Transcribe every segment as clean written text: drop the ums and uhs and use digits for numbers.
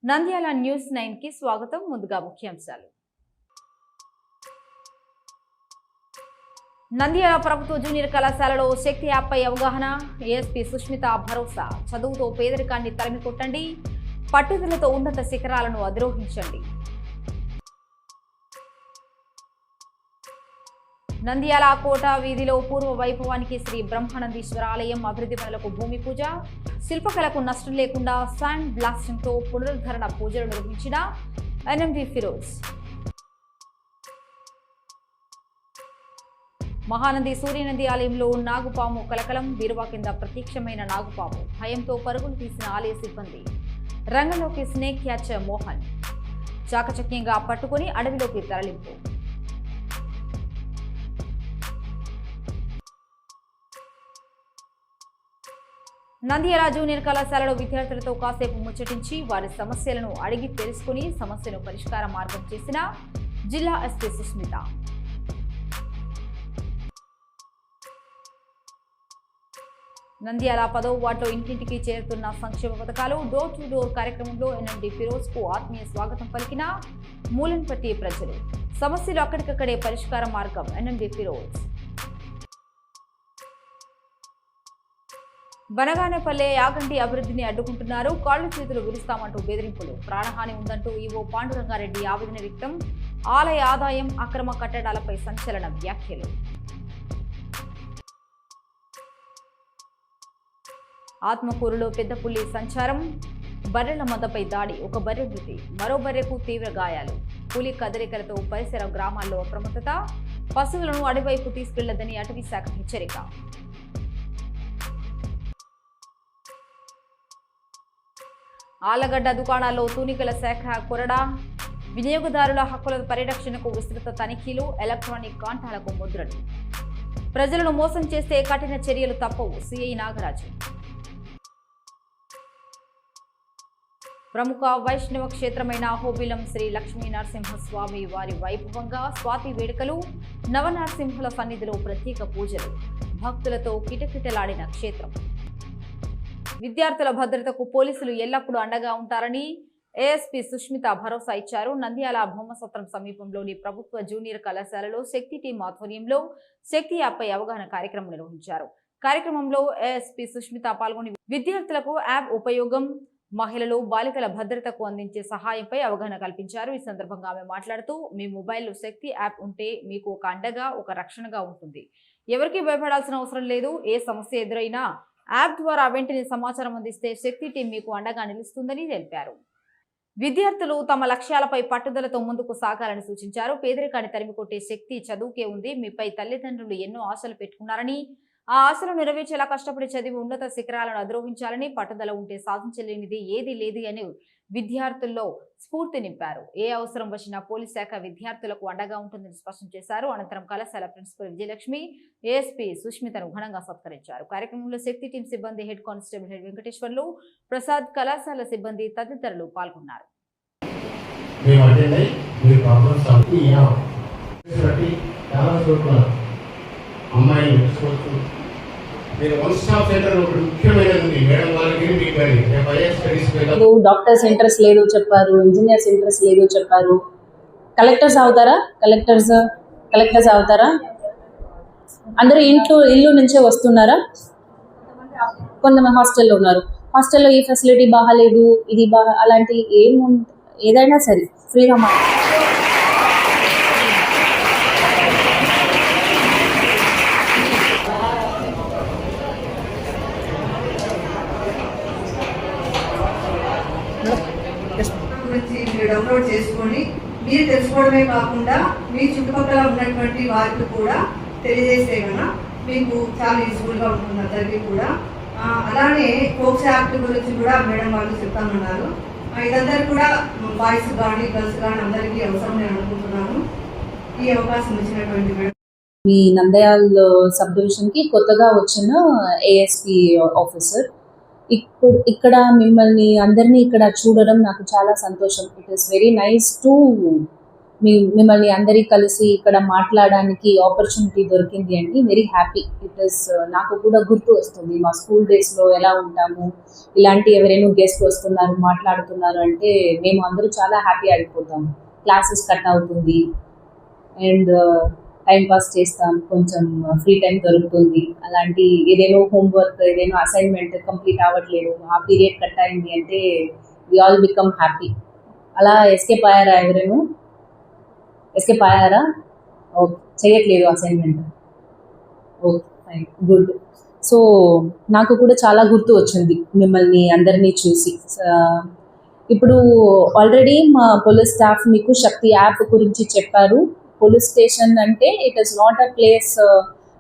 Nandyal news 9 కి స్వాగతం. ముందుగా ముఖ్యాంశాలు. నంద్యాల ప్రభుత్వ జూనియర్ కళాశాలలో శక్తి యాప్పై అవగాహన. ఏఎస్పీ సుష్మిత భరోసా. చదువుతో పేదరికాన్ని తరిమి కొట్టండి, పట్టుదలతో ఉన్నత శిఖరాలను అధిరోహించండి. నంద్యాల కోట వీధిలో పూర్వ వైభవానికి శ్రీ బ్రహ్మానందీశ్వర ఆలయం అభివృద్ధి పనులకు భూమి పూజ. శిల్పకళకు నష్టం లేకుండా శాండ్ బ్లాస్టింగ్ తో పునరుద్ధరణ పూజలు నిర్వహించిన ఎన్ఎండి ఫిరోజ్. మహానంది సూర్యనంది ఆలయంలో నాగుపాము కలకలం. బీరువా కింద ప్రత్యక్షమైన నాగుపాము భయంతో పరుగులు తీసిన ఆలయ సిబ్బంది. రంగంలోకి స్నేక్ క్యాచర్ మోహన్ చాకచక్యంగా పట్టుకుని అడవిలోకి తరలింపు. నంద్యాల జూనియర్ కళాశాలలో విద్యార్థులతో కాసేపు ముచ్చటించి వారి సమస్యలను అడిగి తెలుసుకుని సమస్యను పరిష్కార మార్గం చేసిన జిల్లా ఎస్పీ సుష్మిత. నంద్యాల 10వ వార్డులో ఇంటింటికి చేరుతున్న సంక్షేమ పథకాలు. డోర్ టు డోర్ కార్యక్రమంలో ఎన్ఎండి ఫిరోజ్ కు ఆత్మీయ స్వాగతం పలికిన మూలన్పట్టి ప్రజలు. సమస్యలు అక్కడికక్కడే పరిష్కార మార్గం ఎన్ఎండి ఫిరోజ్. బనగానేపల్లె యాగంటి అభివృద్ధిని అడ్డుకుంటున్నారు, కాళ్లు చేతులు విరుస్తామంటూ బెదిరింపులు. ప్రాణహాని ఉందంటూ ఈవో పాండురంగారెడ్డి ఆవేదన వ్యక్తం. ఆలయ ఆదాయం అక్రమ కట్టడాలపై సంచలన వ్యాఖ్యలు. ఆత్మకూరులో పెద్ద పులి సంచారం. బర్రెల మందపై దాడి, ఒక బర్రె మృతి, మరో బర్రెకు తీవ్ర గాయాలు. పులి కదలికలతో పరిసర గ్రామాల్లో అప్రమత్తత. పశువులను అడవివైపు తీసుకెళ్లదని అటవీ శాఖ హెచ్చరిక. ఆలగడ్డ దుకాణాల్లో తూనికల శాఖ కొరడా. వినియోగదారుల హక్కుల పరిరక్షణకు విస్తృత తనిఖీలు. ఎలక్ట్రానిక్ కాంటాలకు ముద్రలు. ప్రజలను మోసం చేస్తే కఠిన చర్యలు తప్పవు. సిఐ నాగరాజు. ప్రముఖ వైష్ణవ క్షేత్రమైన అహోబిలం శ్రీ లక్ష్మీ నరసింహస్వామి వారి వైభవంగా స్వాతి వేడుకలు. నవనరసింహుల సన్నిధిలో ప్రత్యేక పూజలు. భక్తులతో కిటకిటలాడిన క్షేత్రం. విద్యార్థుల భద్రతకు పోలీసులు ఎల్లప్పుడూ అండగా ఉంటారని ఏఎస్పీ సుష్మిత భరోసా ఇచ్చారు. నంద్యాల బొమ్మసత్రం సమీపంలోని ప్రభుత్వ జూనియర్ కళాశాలలో శక్తి టీం ఆధ్వర్యంలో శక్తి యాప్పై అవగాహన కార్యక్రమం నిర్వహించారు. కార్యక్రమంలో ఏఎస్పీ సుష్మిత పాల్గొని విద్యార్థులకు యాప్ ఉపయోగం, మహిళలు బాలికల భద్రతకు అందించే సహాయంపై అవగాహన కల్పించారు. ఈ సందర్భంగా ఆమె మాట్లాడుతూ, మీ మొబైల్లో శక్తి యాప్ ఉంటే మీకు ఒక అండగా, ఒక రక్షణగా ఉంటుంది. ఎవరికీ భయపడాల్సిన అవసరం లేదు. ఏ సమస్య ఎదురైనా యాప్ ద్వారా వెంటనే సమాచారం అందిస్తే శక్తి టీం మీకు అండగా నిలుస్తుందని తెలిపారు. విద్యార్థులు తమ లక్ష్యాలపై పట్టుదలతో ముందుకు సాగాలని సూచించారు. పేదరికాన్ని తరిమికొట్టే శక్తి చదువుకే ఉంది. మీపై తల్లిదండ్రులు ఎన్నో ఆశలు పెట్టుకున్నారని, ఆ ఆశలు నెరవేర్చేలా కష్టపడి చదివి ఉన్నత శిఖరాలను అధిరోహించాలని, పట్టుదల ఉంటే సాధించలేనిది ఏదీ లేదు అని విద్యార్థుల్లో స్ఫూర్తి నింపారు. ఏ అవసరం వచ్చినా పోలీస్ శాఖ విద్యార్థులకు అండగా ఉంటుందని స్పష్టం చేశారు. అనంతరం కళాశాల ప్రిన్సిపల్ విజయలక్ష్మి, ఏఎస్పీ సుష్మితను ఘనంగా సత్కరించారు. కార్యక్రమంలో శక్తి టీం సిబ్బంది, head constable head Venkateswarlu, Prasad, కళాశాల సిబ్బంది తదితరులు పాల్గొన్నారు. డాక్టర్స్ ఇంట్రెస్ట్ లేదు చెప్పారు, ఇంజనీర్స్ ఇంట్రెస్ట్ లేదు చెప్పారు. కలెక్టర్స్ అవుతారా? అందరూ ఇల్లు నుంచే వస్తున్నారా? కొంతమంది హాస్టల్లో ఉన్నారు. హాస్టల్లో ఈ ఫెసిలిటీ బాగాలేదు, ఇది అలాంటి ఏదైనా సరే ఫ్రీగా డౌన్లోడ్ చేసుకొని మీరు తెలుసుకోవడమే కాకుండా మీ చుట్టుపక్కల ఉన్నటువంటి వారికి కూడా తెలియజేస్తే కనుక మీకు చాలా యూస్ఫుల్గా ఉంటుంది అందరికీ కూడా. అలానే ఫోక్స్ యాక్ట్ గురించి కూడా మేడం వాళ్ళు చెప్తామన్నారు. ఇదందరూ కూడా బాయ్స్ కానీ గర్ల్స్ కానీ అందరికీ అవసరం నేను అనుకుంటున్నాను. ఈ అవకాశం ఇచ్చినటువంటి మేడం. మీ నంద్యాల సబ్ డివిజన్కి కొత్తగా వచ్చిన ఏఎస్పీ ఆఫీసర్ ఇక్కడ మిమ్మల్ని అందరినీ ఇక్కడ చూడడం నాకు చాలా సంతోషం. It is very nice to మిమ్మల్ని అందరి కలిసి ఇక్కడ మాట్లాడడానికి ఆపర్చునిటీ దొరికింది అండి. Very happy. ఇట్ ఇస్ నాకు కూడా గుర్తు వస్తుంది మా స్కూల్ డేస్లో ఎలా ఉంటాము. ఇలాంటి ఎవరైనా గెస్ట్ వస్తున్నారు మాట్లాడుతున్నారు అంటే మేము అందరూ చాలా హ్యాపీ అయిపోతాము. క్లాసెస్ కట్ అవుతుంది అండ్ టైం పాస్ చేస్తాం, కొంచెం ఫ్రీ టైం దొరుకుతుంది. అలాంటి ఏదైనా హోంవర్క్ ఏదైనా అసైన్మెంట్ కంప్లీట్ అవ్వట్లేదు, ఆ పీరియడ్ కట్ అయింది అంటే వి ఆల్ బికమ్ హ్యాపీ. అలా ఎస్కేప్ అయ్యారా ఎవరైనా? ఎస్కేప్ అయ్యారా? ఓకే, చేయట్లేదు assignment. Okay, fine, good. So నాకు కూడా చాలా గుర్తు వచ్చింది మిమ్మల్ని అందరినీ చూసి. ఇప్పుడు ఆల్రెడీ మా పోలీస్ స్టాఫ్ మీకు శక్తి యాప్ గురించి చెప్పారు. పోలీస్ స్టేషన్ అంటే it is not a place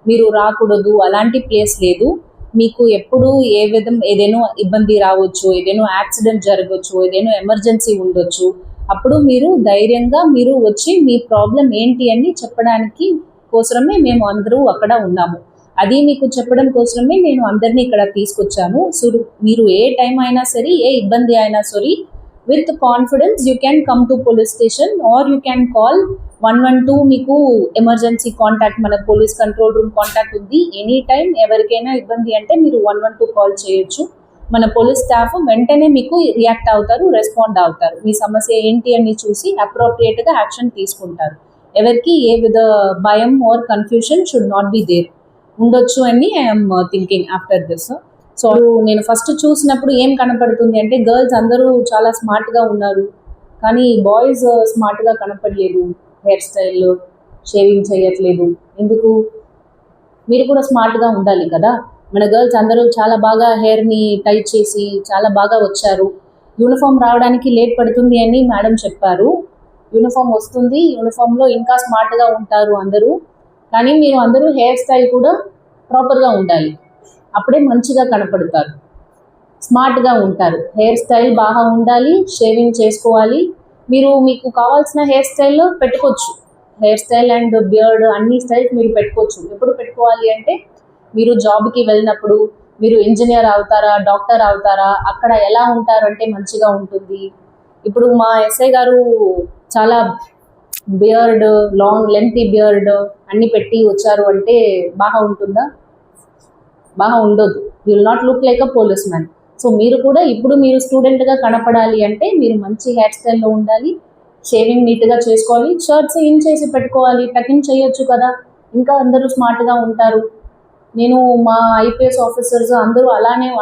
మీరు రాకూడదు, అలాంటి ప్లేస్ లేదు. మీకు ఎప్పుడు ఏదైనా ఇబ్బంది రావచ్చు, ఏదైనా యాక్సిడెంట్ జరగవచ్చు, ఏదైనా ఎమర్జెన్సీ ఉండొచ్చు. అప్పుడు మీరు ధైర్యంగా మీరు వచ్చి మీ ప్రాబ్లం ఏంటి అని చెప్పడానికి కోసమే మేము అందరూ అక్కడ ఉన్నాము. అది మీకు చెప్పడం కోసమే నేను అందరినీ ఇక్కడ తీసుకొచ్చాను. సో మీరు ఏ టైం అయినా సరే, ఏ ఇబ్బంది అయినా సరే, with confidence you can come to police station or you can call 112. మీకు ఎమర్జెన్సీ కాంటాక్ట్ మన పోలీస్ కంట్రోల్ రూమ్ కాంటాక్ట్ ఉంది. ఎనీ టైం ఎవరికైనా ఇబ్బంది అంటే మీరు 112 కాల్ చేయొచ్చు. మన పోలీస్ స్టాఫ్ వెంటనే మీకు రియాక్ట్ అవుతారు, రెస్పాండ్ అవుతారు. మీ సమస్య ఏంటి అని చూసి అప్రోప్రియేట్గా యాక్షన్ తీసుకుంటారు. ఎవరికి ఏ విధ భయం or confusion should not be there ఉండొచ్చు అని I'm thinking after this. So నేను ఫస్ట్ చూసినప్పుడు ఏం కనపడుతుంది అంటే గర్ల్స్ అందరూ చాలా స్మార్ట్గా ఉన్నారు, కానీ బాయ్స్ స్మార్ట్గా కనపడలేదు. హెయిర్ స్టైల్, షేవింగ్ చేయట్లేదు. ఎందుకు? మీరు కూడా స్మార్ట్గా ఉండాలి కదా. మన గర్ల్స్ అందరూ చాలా బాగా హెయిర్ని టైట్ చేసి చాలా బాగా వచ్చారు. యూనిఫామ్ రావడానికి లేట్ పడుతుంది అని మేడం చెప్పారు. యూనిఫామ్ వస్తుంది, యూనిఫామ్లో ఇంకా స్మార్ట్గా ఉంటారు అందరూ. కానీ మీరు అందరూ హెయిర్ స్టైల్ కూడా ప్రాపర్గా ఉండాలి, అప్పుడే మంచిగా కనపడతారు, స్మార్ట్గా ఉంటారు. హెయిర్ స్టైల్ బాగా ఉండాలి, షేవింగ్ చేసుకోవాలి. మీకు కావాల్సిన హెయిర్ స్టైల్ పెట్టుకోవచ్చు. హెయిర్ స్టైల్ అండ్ బియర్డ్ అన్ని స్టైల్స్ మీరు పెట్టుకోవచ్చు. ఎప్పుడు పెట్టుకోవాలి అంటే మీరు జాబ్కి వెళ్ళినప్పుడు, మీరు ఇంజనీర్ అవుతారా, డాక్టర్ అవుతారా, అక్కడ ఎలా ఉంటారు అంటే మంచిగా ఉంటుంది. ఇప్పుడు మా ఎస్ఐ గారు చాలా బియర్డ్, లాంగ్ లెంతీ బియర్డ్ అన్ని పెట్టి వచ్చారు అంటే బాగా ఉంటుందా? బాగా ఉండదు. You will not look like a police man. So మీరు కూడా ఇప్పుడు మీరు స్టూడెంట్గా కనపడాలి అంటే మీరు మంచి హెయిర్ స్టైల్లో ఉండాలి, షేవింగ్ నీట్గా చేసుకోవాలి, షర్ట్స్ ఇన్ చేసి పెట్టుకోవాలి, టకింగ్ చేయొచ్చు కదా, ఇంకా అందరూ స్మార్ట్గా ఉంటారు. నేను మా ఐపీఎస్ ఆఫీసర్స్ అందరూ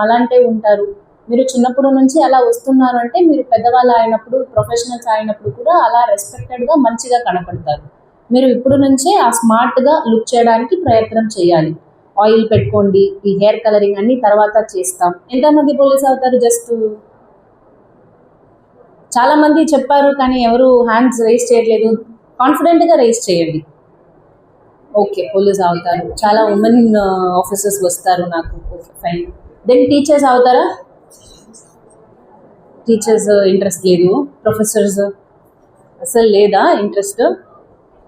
అలాంటే ఉంటారు. మీరు చిన్నప్పుడు నుంచి అలా వస్తున్నారు అంటే మీరు పెద్దవాళ్ళు అయినప్పుడు, ప్రొఫెషనల్స్ అయినప్పుడు కూడా అలా రెస్పెక్టెడ్గా మంచిగా కనపడతారు. మీరు ఇప్పుడు నుంచే ఆ స్మార్ట్గా లుక్ చేయడానికి ప్రయత్నం చేయాలి. ఆయిల్ పెట్టుకోండి, ఈ హెయిర్ కలరింగ్ అన్ని తర్వాత చేస్తాం. ఎంతమంది పోలీస్ అవుతారు? జస్ట్ చాలా మంది చెప్పారు కానీ ఎవరు హ్యాండ్స్ రైజ్ చేయట్లేదు. కాన్ఫిడెంట్గా రైజ్ చేయండి. ఓకే, పోలీస్ అవుతారు. చాలా ఉమెన్ ఆఫీసర్స్ వస్తారు నాకు. Okay, fine. దెన్ టీచర్స్ అవుతారా? టీచర్స్ ఇంట్రెస్ట్ లేదు. ప్రొఫెసర్స్ అసలు లేదా ఇంట్రెస్ట్?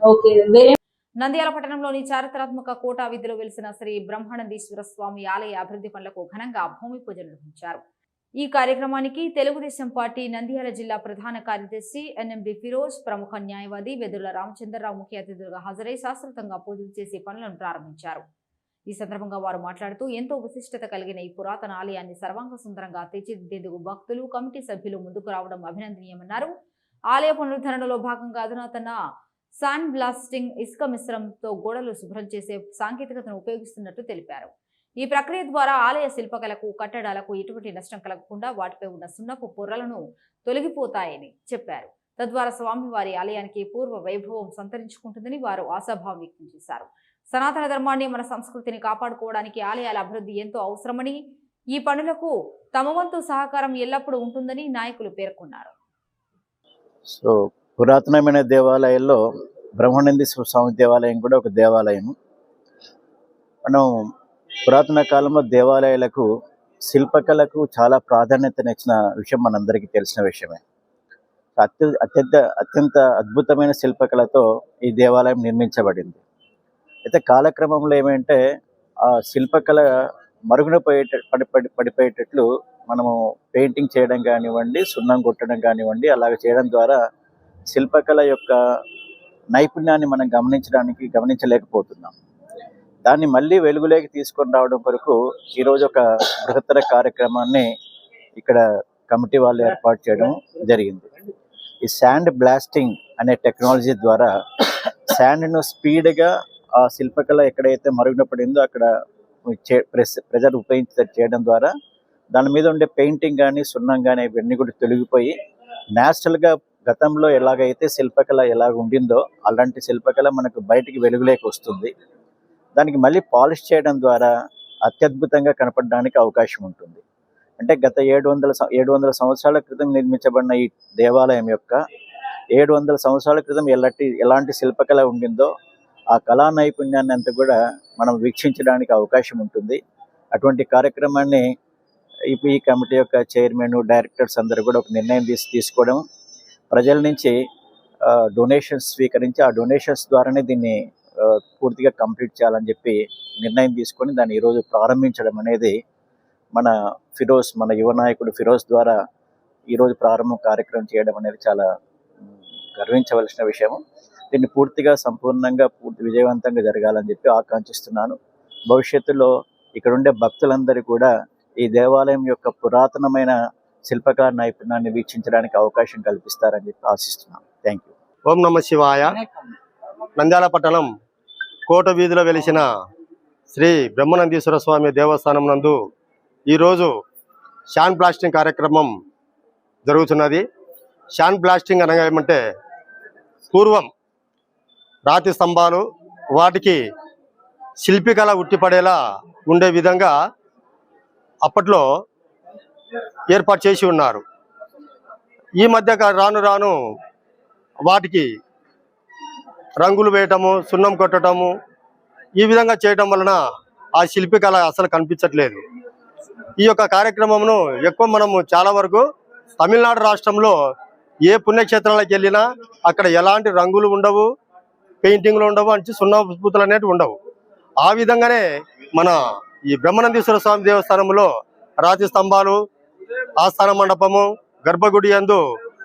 ఓకే, వేరే. నంద్యాల పట్టణంలోని చారిత్రాత్మక కోటా వీధిలో వెలిసిన శ్రీ బ్రహ్మానందీశ్వర స్వామి ఆలయ అభివృద్ధి పనులకు ఘనంగా భూమి పూజ నిర్వహించారు. ఈ కార్యక్రమానికి తెలుగుదేశం పార్టీ నంద్యాల జిల్లా ప్రధాన కార్యదర్శి ఎన్ఎండి ఫిరోజ్, ప్రముఖ న్యాయవాది వెదుర్ల రామచంద్రరావు ముఖ్య అతిథులుగా హాజరై శాస్త్రోక్తంగా పూజలు చేసి పనులను ప్రారంభించారు. ఈ సందర్భంగా వారు మాట్లాడుతూ ఎంతో విశిష్టత కలిగిన ఈ పురాతన ఆలయాన్ని సర్వాంగ సుందరంగా తీర్చిదిద్దేందుకు భక్తులు, కమిటీ సభ్యులు ముందుకు రావడం అభినందనీయమన్నారు. ఆలయ పునరుద్ధరణలో భాగంగా అధునాతన శాండ్ బ్లాస్టింగ్, ఇసుక మిశ్రమంతో గోడలు శుభ్రం చేసే సాంకేతికతను ఉపయోగిస్తున్నట్టు తెలిపారు. ఈ ప్రక్రియ ద్వారా ఆలయ శిల్పకళకు, కట్టడాలకు ఎటువంటి నష్టం కలగకుండా వాటిపై ఉన్న సున్నపు పొరలను తొలగిపోతాయని చెప్పారు. తద్వారా స్వామివారి ఆలయానికి పూర్వ వైభవం సంతరించుకుంటుందని వారు ఆశాభావం వ్యక్తం చేశారు. సనాతన ధర్మాన్ని, మన సంస్కృతిని కాపాడుకోవడానికి ఆలయాల అభివృద్ధి ఎంతో అవసరమని, ఈ పనులకు తమ వంతు సహకారం ఎల్లప్పుడూ ఉంటుందని నాయకులు పేర్కొన్నారు. సో పురాతనమైన దేవాలయాల్లో బ్రహ్మానందేశ్వర స్వామి దేవాలయం కూడా ఒక దేవాలయం. మనం పురాతన కాలంలో దేవాలయాలకు, శిల్పకళకు చాలా ప్రాధాన్యతనిచ్చిన విషయం మనందరికీ తెలిసిన విషయమే. అత్యంత అద్భుతమైన శిల్పకళతో ఈ దేవాలయం నిర్మించబడింది. అయితే కాలక్రమంలో ఏమంటే ఆ శిల్పకళ మరుగున పడిపోయేటట్లు మనము పెయింటింగ్ చేయడం కానివ్వండి, సున్నం కొట్టడం కానివ్వండి, అలాగ చేయడం ద్వారా శిల్పకళ యొక్క నైపుణ్యాన్ని మనం గమనించలేకపోతున్నాం. దాన్ని మళ్ళీ వెలుగులోకి తీసుకొని రావడం కొరకు ఈరోజు ఒక బృహత్తర కార్యక్రమాన్ని ఇక్కడ కమిటీ వాళ్ళు ఏర్పాటు చేయడం జరిగింది. ఈ శాండ్ బ్లాస్టింగ్ అనే టెక్నాలజీ ద్వారా శాండ్ను స్పీడ్గా ఆ శిల్పకళ ఎక్కడైతే మరుగున పడిందో అక్కడ ప్రెజర్ ఉపయోగించి చేయడం ద్వారా దాని మీద ఉండే పెయింటింగ్ కానీ సున్నం కానీ ఇవన్నీ కూడా తొలగిపోయి న్యాచురల్గా గతంలో ఎలాగైతే శిల్పకళ ఎలాగ ఉండిందో అలాంటి శిల్పకళ మనకు బయటికి వెలుగులోకి వస్తుంది. దానికి మళ్ళీ పాలిష్ చేయడం ద్వారా అత్యద్భుతంగా కనపడడానికి అవకాశం ఉంటుంది. అంటే గత 700 సంవత్సరాల క్రితం నిర్మించబడిన ఈ దేవాలయం యొక్క 700 సంవత్సరాల క్రితం ఎలాంటి శిల్పకళ ఉండిందో ఆ కళా నైపుణ్యాన్ని అంతా కూడా మనం వీక్షించడానికి అవకాశం ఉంటుంది. అటువంటి కార్యక్రమాన్ని ఈ కమిటీ యొక్క చైర్మన్, డైరెక్టర్స్ అందరూ కూడా ఒక నిర్ణయం తీసుకోవడం, ప్రజల నుంచి డొనేషన్స్ స్వీకరించి ఆ డొనేషన్స్ ద్వారానే దీన్ని పూర్తిగా కంప్లీట్ చేయాలని చెప్పి నిర్ణయం తీసుకొని దాన్ని ఈరోజు ప్రారంభించడం అనేది మన యువ నాయకుడు ఫిరోజ్ ద్వారా ఈరోజు ప్రారంభం కార్యక్రమం చేయడం అనేది చాలా గర్వించవలసిన విషయం. దీన్ని పూర్తిగా సంపూర్ణంగా విజయవంతంగా జరగాలని చెప్పి ఆకాంక్షిస్తున్నాను. భవిష్యత్తులో ఇక్కడ ఉండే భక్తులందరూ కూడా ఈ దేవాలయం యొక్క పురాతనమైన శిల్పకళా నైపుణ్యాన్ని వీక్షించడానికి అవకాశం కల్పిస్తారని చెప్పి ఆశిస్తున్నాను. Thank you. ఓం నమ శివాయ. నంద్యాల పట్టణం కోట వీధిలో వెలిసిన శ్రీ బ్రహ్మనందీశ్వర స్వామి దేవస్థానం నందు ఈరోజు శాండ్ బ్లాస్టింగ్ కార్యక్రమం జరుగుతున్నది. శాండ్ బ్లాస్టింగ్ అనగా ఏమంటే పూర్వం రాతి స్తంభాలు వాటికి శిల్పికళ ఉట్టిపడేలా ఉండే విధంగా అప్పట్లో ఏర్పాటు చేసి ఉన్నారు. ఈ మధ్య రాను రాను వాటికి రంగులు వేయటము, సున్నం కొట్టడము, ఈ విధంగా చేయటం వలన ఆ శిల్పికళ అసలు కనిపించట్లేదు. ఈ యొక్క కార్యక్రమమును ఎక్కువ మనము చాలా వరకు తమిళనాడు రాష్ట్రంలో ఏ పుణ్యక్షేత్రాలకు వెళ్ళినా అక్కడ ఎలాంటి రంగులు ఉండవు, పెయింటింగ్లు ఉండవు, అంటే సున్నపూతలు అనేవి ఉండవు. ఆ విధంగానే మన ఈ బ్రహ్మనందీశ్వర స్వామి దేవస్థానంలో రాతి స్తంభాలు, ఆస్థాన మండపము, గర్భగుడి యందు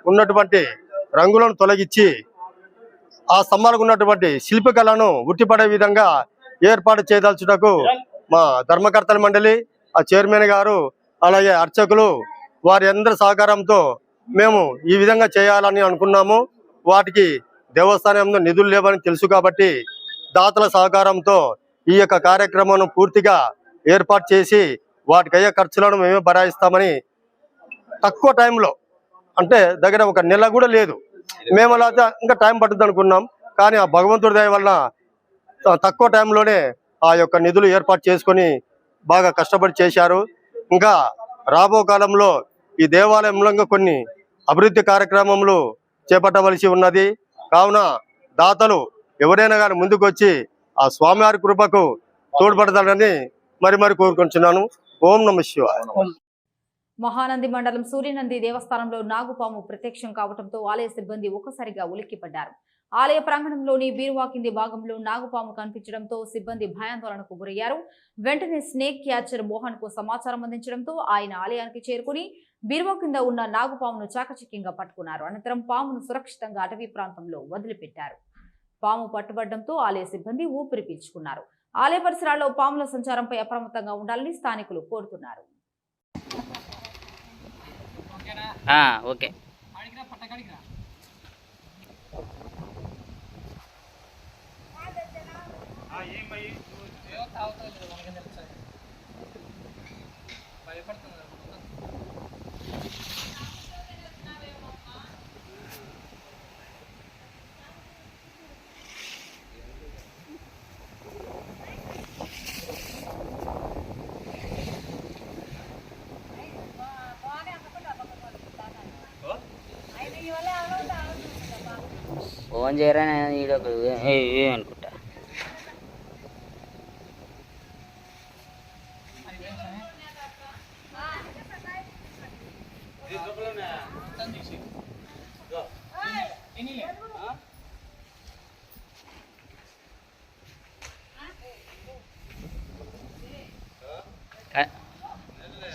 ఉన్నటువంటి రంగులను తొలగించి ఆ స్తంభాలకు ఉన్నటువంటి శిల్పకళను ఉట్టిపడే విధంగా ఏర్పాటు చేయదలుచుటకు మా ధర్మకర్తల మండలి, ఆ చైర్మన్ గారు, అలాగే అర్చకులు వారి అందరి సహకారంతో మేము ఈ విధంగా చేయాలని అనుకున్నాము. వాటికి దేవస్థానంలో నిధులు లేవని తెలుసు కాబట్టి దాతల సహకారంతో ఈ యొక్క కార్యక్రమం పూర్తిగా ఏర్పాటు చేసి వాటికి అయ్యే ఖర్చులను మేమే భరాయిస్తామని తక్కువ టైంలో, అంటే దగ్గర ఒక నెల కూడా లేదు, మేము అలా ఇంకా టైం పడుతుంది అనుకున్నాం. కానీ ఆ భగవంతుడి దయ వల్ల తక్కువ టైంలోనే ఆ యొక్క నిధులు ఏర్పాటు చేసుకొని బాగా కష్టపడి చేశారు. ఇంకా రాబో కాలంలో ఈ దేవాలయంలో కొన్ని అభివృద్ధి కార్యక్రమములు చేపట్టవలసి ఉన్నది. కావున దాతలు ఎవరైనా కానీ ముందుకు వచ్చి ఆ స్వామివారి కృపకు తోడ్పడతారని మరి కోరుకుంటున్నాను. ఓం నమః శివాయ. మహానంది మండలం సూర్యనంది దేవస్థానంలో నాగుపాము ప్రత్యక్షం కావడంతో ఆలయ సిబ్బంది ఒక్కసారిగా ఉలిక్కిపడ్డారు. ఆలయ ప్రాంగణంలోని బీరువా కింది భాగంలో నాగుపాము కనిపించడంతో సిబ్బంది భయాందోళనకు గురయ్యారు. వెంటనే స్నేక్ క్యాచర్ మోహన్ కు సమాచారం అందించడంతో ఆయన ఆలయానికి చేరుకుని బీరువా కింద ఉన్న నాగుపామును చాకచక్యంగా పట్టుకున్నారు. అనంతరం పామును సురక్షితంగా అటవీ ప్రాంతంలో వదిలిపెట్టారు. పాము పట్టుబడడంతో ఆలయ సిబ్బంది ఊపిరి పీల్చుకున్నారు. ఆలయ పరిసరాల్లో పాముల సంచారంపై అప్రమత్తంగా ఉండాలని స్థానికులు కోరుతున్నారు. ఓకే. ఫోన్ చేయరా అనుకుంటా.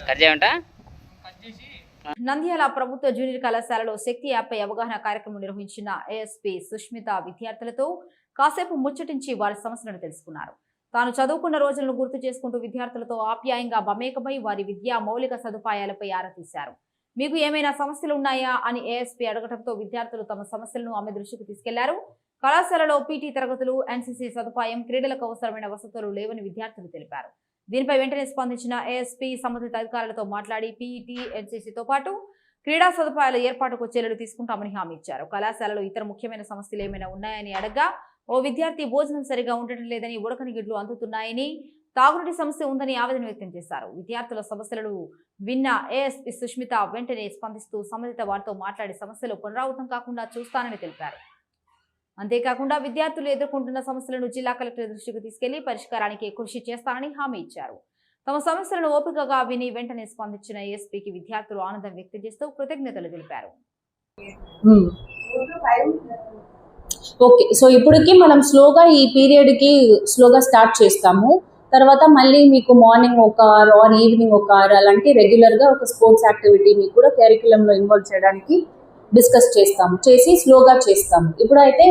కట్ చేయమంటా. నంద్యాల ప్రభుత్వ జూనియర్ కళాశాలలో శక్తి యాప్పై అవగాహన కార్యక్రమం నిర్వహించిన ఏఎస్పీ సుష్మిత విద్యార్థులతో కాసేపు ముచ్చటించి వారి సమస్యలను తెలుసుకున్నారు. తాను చదువుకున్న రోజులను గుర్తు చేసుకుంటూ విద్యార్థులతో ఆప్యాయంగా మమేకమై వారి విద్యా మౌలిక సదుపాయాలపై ఆరా తీశారు. మీకు ఏమైనా సమస్యలు ఉన్నాయా అని ఏఎస్పీ అడగడంతో విద్యార్థులు తమ సమస్యలను ఆమె దృష్టికి తీసుకెళ్లారు. కళాశాలలో పీటీ తరగతులు, ఎన్సీసీ సదుపాయం, క్రీడలకు అవసరమైన వసతులు లేవని విద్యార్థులు తెలిపారు. దీనిపై వెంటనే స్పందించిన ఏఎస్పీ సంబంధిత అధికారులతో మాట్లాడి పీఈటీ, ఎన్సీసీతో పాటు క్రీడా సదుపాయాల ఏర్పాటుకు చర్యలు తీసుకుంటామని హామీ ఇచ్చారు. కళాశాలలో ఇతర ముఖ్యమైన సమస్యలు ఏమైనా ఉన్నాయని అడగ్గా ఓ విద్యార్థి భోజనం సరిగా ఉండటం లేదని, ఉడకని గిడ్లు అందుతున్నాయని, తాగునీటి సమస్య ఉందని ఆవేదన వ్యక్తం చేశారు. విద్యార్థుల సమస్యలను విన్న ఏఎస్పీ సుష్మిత వెంటనే స్పందిస్తూ సంబంధిత వారితో మాట్లాడి సమస్యలు పునరావృతం కాకుండా చూస్తానని తెలిపారు. అంతేకాకుండా విద్యార్థులు ఎదుర్కొంటున్న సమస్యలను జిల్లా కలెక్టర్ దృష్టికి తీసుకెళ్లి పరిష్కారానికి కృషి చేస్తానని హామీ ఇచ్చారు. తమ సమస్యలను ఓపికగా విని వెంటనే స్పందించిన ఏఎస్పీకి విద్యార్థులు ఆనందం వ్యక్తం చేస్తూ కృతజ్ఞతలు తెలిపారు. ఓకే, సో ఇప్పటికి మనం స్లోగా ఈ పీరియడ్కి స్లోగా స్టార్ట్ చేస్తాము. తర్వాత మళ్ళీ మీకు మార్నింగ్ ఒక అవర్ ఆర్ ఈవినింగ్ ఒక అవర్ అలాంటి రెగ్యులర్గా ఒక స్పోర్ట్స్ యాక్టివిటీ మీకు కూడా కరిక్యులంలో ఇన్వాల్వ్ చేయడానికి డిస్కస్ చేసి స్లోగా చేస్తాము. ఇప్పుడైతే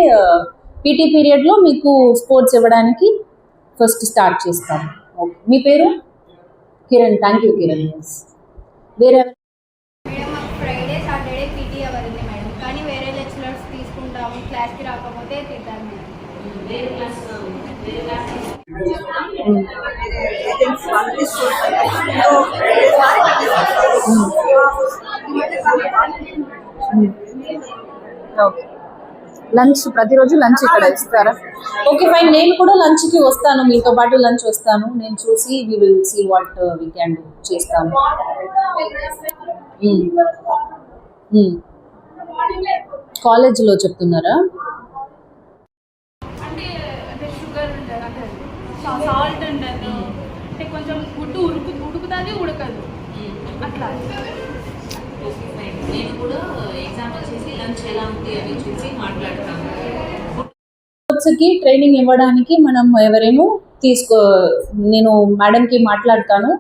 పీటీ పీరియడ్లో మీకు స్పోర్ట్స్ ఇవ్వడానికి ఫస్ట్ స్టార్ట్ చేస్తాము. ఓకే, మీ పేరు? కిరణ్. Thank you Kiran. వేరే మేడం మాకు ఫ్రైడే సాటర్డే పీటీ అవర్ ఉంది మేడం, కానీ వేరే లెక్చరర్స్ తీసుకుంటాము, క్లాస్కి రాకపోతే తింటారు మేడం. వేరే క్లాస్ లంచ్ ప్రతిరోజు లంచ్ ఇక్కడ ఇస్తారా? ఓకే ఫైన్, నేను కూడా లంచ్కి వస్తాను, మీతో పాటు లంచ్ వస్తాను. నేను చూసి we will see what we can do చేస్తాను. కాలేజీలో చెప్తున్నారా? అంటే షుగర్ ఉండదు, సాల్ట్ ఉండదు, అంటే కొంచెం గుడ్డు ఉడుకుతుంది ఉడకదు అట్లా. నేను కూడా ఎగ్జామ్ చేసి లంచ్ ఎలా ఉంది అని చూసి మాట్లాడతాను. కి ట్రైనింగ్ ఇవ్వడానికి మనం ఎవరైనా నేను మేడంకి మాట్లాడతాను.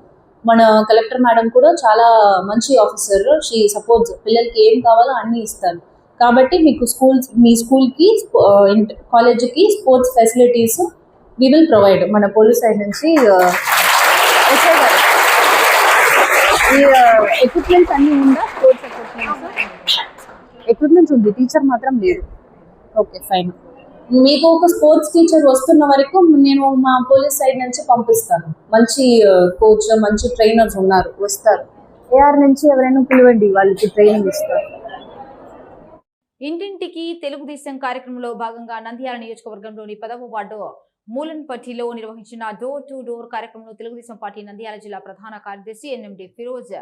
మన కలెక్టర్ మేడం కూడా చాలా మంచి ఆఫీసర్. షీ సపోర్ట్స్, పిల్లలకి ఏం కావాలో అన్నీ ఇస్తారు. కాబట్టి మీకు మీ స్కూల్కి కాలేజీకి sports facilities we will provide. మన పోలీస్ సైడ్ నుంచి ఈ ఎక్విప్మెంట్స్ అన్నీ ఉందా? స్పోర్ట్స్ ఎక్విప్మెంట్స్ ఉంది, టీచర్ మాత్రం లేదు. ఓకే ఫైన్, మీకు ఒక స్పోర్ట్స్ టీచర్ వస్తున్న వరకు నేను మా పోలీస్ సైడ్ నుంచి పంపిస్తాను. మంచి కోచ్, మంచి ట్రైనర్స్ ఉన్నారు, వస్తారు. ఏఆర్ నుంచి ఎవరైనా పిలవండి, వాళ్ళకి ట్రైనింగ్ ఇస్తారు. ఇంటింటికి తెలుగుదేశం కార్యక్రమంలో భాగంగా నంద్యాల నియోజకవర్గంలోని 10వ వార్డు మూలన్పట్టిలో నిర్వహించిన డోర్ టు డోర్ కార్యక్రమంలో తెలుగుదేశం పార్టీ నంద్యాల జిల్లా ప్రధాన కార్యదర్శి ఎన్ఎండి ఫిరోజ్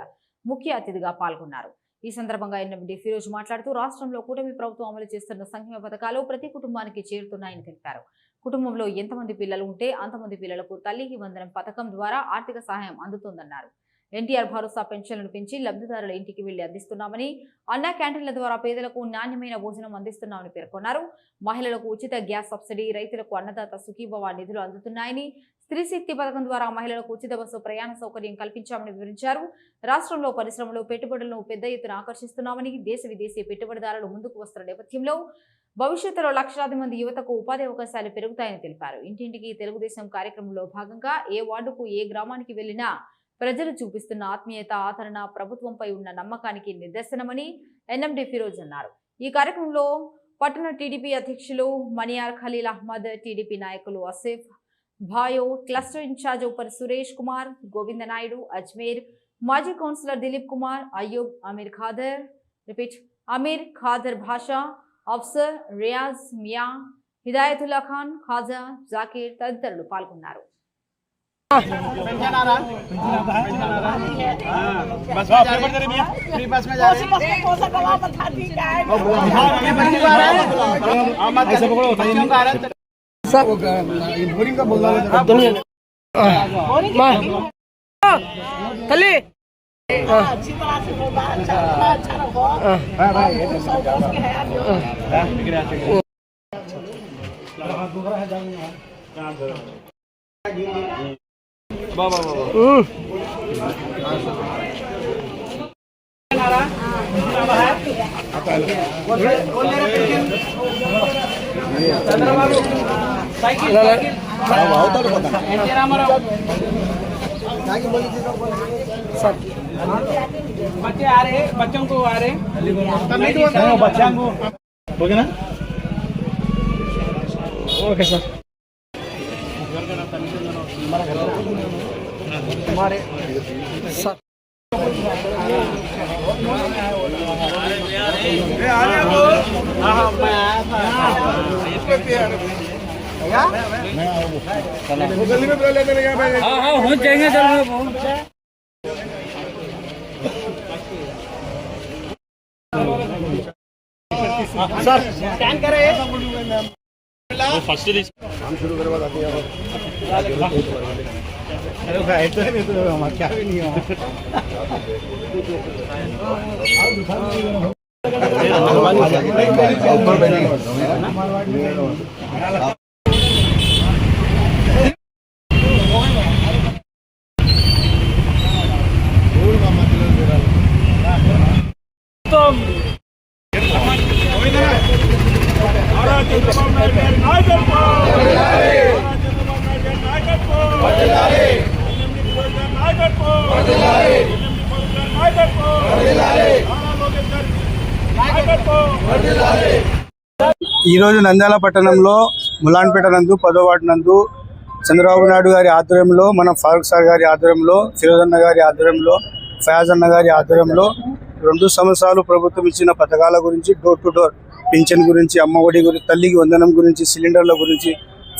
ముఖ్య అతిథిగా పాల్గొన్నారు. ఈ సందర్భంగా ఎన్ఎండి ఫిరోజ్ మాట్లాడుతూ రాష్ట్రంలో కూటమి ప్రభుత్వం అమలు చేస్తున్న సంక్షేమ పథకాలు ప్రతి కుటుంబానికి చేరుతున్నాయని తెలిపారు. కుటుంబంలో ఎంతమంది పిల్లలు ఉంటే అంతమంది పిల్లలకు తల్లికి వందనం పథకం ద్వారా ఆర్థిక సహాయం అందుతోందన్నారు. ఎన్టీఆర్ భరోసా పెన్షన్లను పెంచి లబ్ధిదారుల ఇంటికి వెళ్లి అందిస్తున్నామని, అన్నా క్యాంటీన్ల ద్వారా పేదలకు నాణ్యమైన భోజనం అందిస్తున్నామని పేర్కొన్నారు. మహిళలకు ఉచిత గ్యాస్ సబ్సిడీ, రైతులకు అన్నదాత సుఖీభవ నిధులు అందుతున్నాయని, స్త్రీ శక్తి పథకం ద్వారా మహిళలకు ఉచిత బస్సు ప్రయాణ సౌకర్యం కల్పించామని వివరించారు. రాష్ట్రంలో పరిశ్రమలు, పెట్టుబడులను పెద్ద ఎత్తున ఆకర్షిస్తున్నామని, దేశ విదేశీ పెట్టుబడిదారులు ముందుకు వస్తున్న నేపథ్యంలో భవిష్యత్తులో లక్షలాది మంది యువతకు ఉపాధి అవకాశాలు పెరుగుతాయని తెలిపారు. ఇంటింటికి తెలుగుదేశం కార్యక్రమంలో భాగంగా ఏ వార్డుకు, ఏ గ్రామానికి వెళ్లినా ప్రజలు చూపిస్తున్న ఆత్మీయత, ఆదరణ ప్రభుత్వంపై ఉన్న నమ్మకానికి నిదర్శనమని ఎన్ఎండి ఫిరోజ్ అన్నారు. ఈ కార్యక్రమంలో పట్టణ టీడీపీ అధ్యక్షులు మనియార్ ఖలీల్ అహ్మద్, టీడీపీ నాయకులు ఆసిఫ్ భాయో, క్లస్టర్ ఇన్ఛార్జ్ ఉపర్ సురేష్ కుమార్, గోవింద నాయుడు, అజ్మేర్, మాజీ కౌన్సిలర్ దిలీప్ కుమార్, అయ్యూబ్, అమీర్ ఖాదర్ భాషా, అఫ్సర్, రియాజ్, మియా, హిదాయతుల్లా ఖాన్, ఖాజా, జాకీర్ తదితరులు పాల్గొన్నారు. बच्चे आ रहे, बच्चों को आ रहे, बच्चों को ओके ना, ओके सर। हमारे सर हाँ मैं आया था हाँ हो जाएंगे सर स्कैन करे फर्स्ट काम शुरू करवा क्या भी नहीं ఈరోజు నంద్యాల పట్టణంలో ములాన్పేట నందు 10వ వార్డు నందు చంద్రబాబు నాయుడు గారి ఆధ్వర్యంలో, మన ఫారూక్ సార్ గారి ఆధ్వర్యంలో, ఫిరోజన్న గారి ఆధ్వర్యంలో, ఫయాజ్ అన్న గారి ఆధ్వర్యంలో 2 సంవత్సరాలు ప్రభుత్వం ఇచ్చిన పథకాల గురించి, డోర్ టు డోర్ పింఛన్ గురించి, అమ్మఒడి గురించి, తల్లికి వందనం గురించి, సిలిండర్ల గురించి,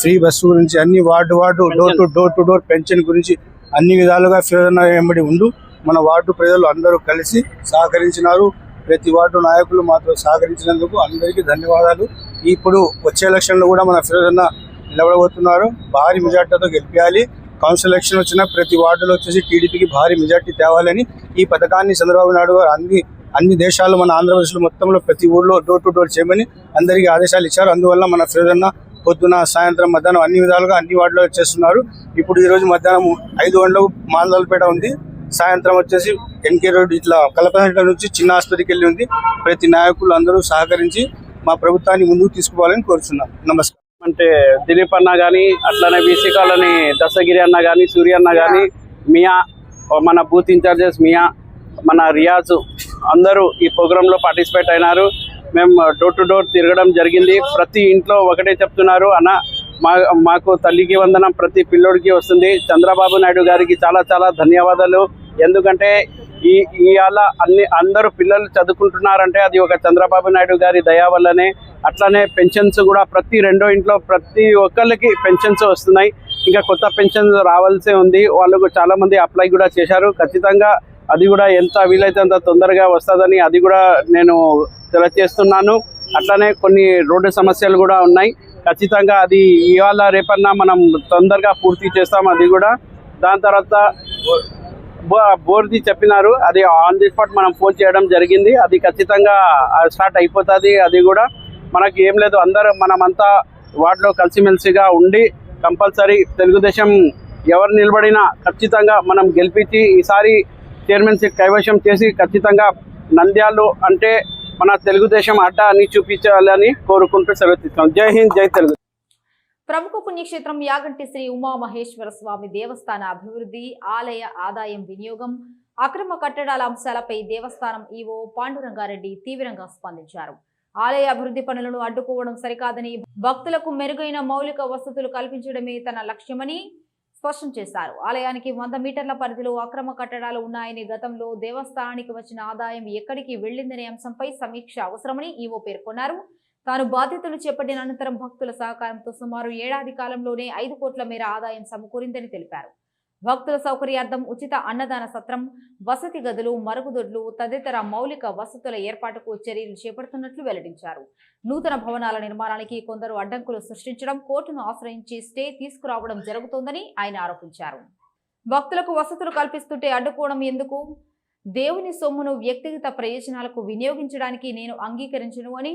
ఫ్రీ బస్సు గురించి, అన్ని ward door to door pension గురించి అన్ని విధాలుగా ఫిరోజన్న వెంబడి ఉండు మన వార్డు ప్రజలు అందరూ కలిసి సహకరించినారు. ప్రతి వార్డు నాయకులు మాత్రం సహకరించినందుకు అందరికీ ధన్యవాదాలు. ఇప్పుడు వచ్చే ఎలక్షన్లో కూడా మన ఫిరోజన్న నిలబడబోతున్నారు. భారీ మెజార్టీతో గెలిపించాలి. కౌన్సిల్ ఎలక్షన్ వచ్చిన ప్రతి వార్డులో వచ్చేసి టీడీపీకి భారీ మెజార్టీ తేవాలని ఈ పథకాన్ని చంద్రబాబు నాయుడు గారు అన్ని దేశాల్లో, మన ఆంధ్రప్రదేశ్లో మొత్తంలో ప్రతి ఊళ్ళో డోర్ టు డోర్ చేయమని అందరికీ ఆదేశాలు ఇచ్చారు. అందువల్ల మన ఫిరోజన్న పొద్దున, సాయంత్రం, మధ్యాహ్నం అన్ని విధాలుగా అన్ని వార్డులో చేస్తున్నారు. ఇప్పుడు ఈరోజు మధ్యాహ్నం 5 గంటలకు మాందలపేట ఉంది, సాయంత్రం వచ్చేసి ఎన్కే రోడ్ ఇట్లా కలప నుంచి చిన్న ఆసుపత్రికి వెళ్ళి ఉంది. ప్రతి నాయకులు అందరూ సహకరించి మా ప్రభుత్వాన్ని ముందుకు తీసుకుపోవాలని కోరుతున్నాం. నమస్కారం. అంటే దిలీప్ అన్న కానీ, అట్లానే బీసీ కాలనీ దశగిరి అన్న కానీ, సూర్య అన్న కానీ, మియా, మన బూత్ ఇన్ఛార్జెస్ మియా, మన రియాజు అందరూ ఈ ప్రోగ్రాంలో పార్టిసిపేట్ అయినారు. మేము డోర్ టు డోర్ తిరగడం జరిగింది. ప్రతి ఇంట్లో ఒకటే చెప్తున్నారు, అన్న మాకు తల్లికి వందనం ప్రతి పిల్లోడికి వస్తుంది. చంద్రబాబు నాయుడు గారికి చాలా చాలా ధన్యవాదాలు. ఎందుకంటే ఇవాళ అందరూ పిల్లలు చదువుకుంటున్నారంటే అది ఒక చంద్రబాబు నాయుడు గారి దయ వల్లనే. అట్లానే పెన్షన్స్ కూడా ప్రతి 2వ ఇంట్లో ప్రతి ఒక్కరికి పెన్షన్స్ వస్తున్నాయి. ఇంకా కొత్త పెన్షన్స్ రావాల్సి ఉంది. వాళ్ళకు చాలా మంది అప్లై కూడా చేశారు. ఖచ్చితంగా అది కూడా ఎంత వీలైతే అంత తొందరగా వస్తుందని అది కూడా నేను తెలియజేస్తున్నాను. అట్లానే కొన్ని రోడ్డు సమస్యలు కూడా ఉన్నాయి. ఖచ్చితంగా అది ఇవాళ రేపన్నా మనం తొందరగా పూర్తి చేస్తాం. అది కూడా దాని తర్వాత బోర్ది చెప్పినారు, అది ఆన్ ది స్పాట్ మనం ఫోన్ చేయడం జరిగింది. అది ఖచ్చితంగా స్టార్ట్ అయిపోతుంది. అది కూడా మనకి ఏం లేదు, మనమంతా వార్డులో కలిసిమెలిసిగా ఉండి కంపల్సరీ తెలుగుదేశం ఎవరు నిలబడినా ఖచ్చితంగా మనం గెలిపించి ఈసారి చైర్మన్షిప్ కైవశం చేసి ఖచ్చితంగా నంద్యాలు అంటే మన తెలుగుదేశం అడ్డా అని చూపించాలని కోరుకుంటూ సెలవుతున్నాం. జై హింద్, జై తెలుగు. ప్రముఖ పుణ్యక్షేత్రం యాగంటి శ్రీ ఉమామహేశ్వర స్వామి దేవస్థాన అభివృద్ధి, ఆలయ ఆదాయం వినియోగం, అక్రమ కట్టడాల అంశాలపై దేవస్థానం ఈవో పాండురంగారెడ్డి తీవ్రంగా స్పందించారు. ఆలయ అభివృద్ధి పనులను అడ్డుకోవడం సరికాదని, భక్తులకు మెరుగైన మౌలిక వసతులు కల్పించడమే తన లక్ష్యమని స్పష్టం చేశారు. ఆలయానికి 100 మీటర్ల పరిధిలో అక్రమ కట్టడాలు ఉన్నాయని, గతంలో దేవస్థానానికి వచ్చిన ఆదాయం ఎక్కడికి వెళ్లిందనే అంశంపై సమీక్ష అవసరమని ఈవో పేర్కొన్నారు. తాను బాధ్యతలు చేపట్టిన అనంతరం భక్తుల సహకారంతో సుమారు 1 ఏడాది కాలంలోనే 5 కోట్ల మేర ఆదాయం సమకూరిందని తెలిపారు. భక్తుల సౌకర్యార్థం ఉచిత అన్నదాన సత్రం, వసతి గదులు, మరుగుదొడ్లు తదితర మౌలిక వసతుల ఏర్పాటుకు చర్యలు చేపడుతున్నట్లు వెల్లడించారు. నూతన భవనాల నిర్మాణానికి కొందరు అడ్డంకులు సృష్టించడం, కోర్టును ఆశ్రయించి స్టే తీసుకురావడం జరుగుతోందని ఆయన ఆరోపించారు. భక్తులకు వసతులు కల్పిస్తుంటే అడ్డుకోవడం ఎందుకు? దేవుని సొమ్మును వ్యక్తిగత ప్రయోజనాలకు వినియోగించడానికి నేను అంగీకరించను అని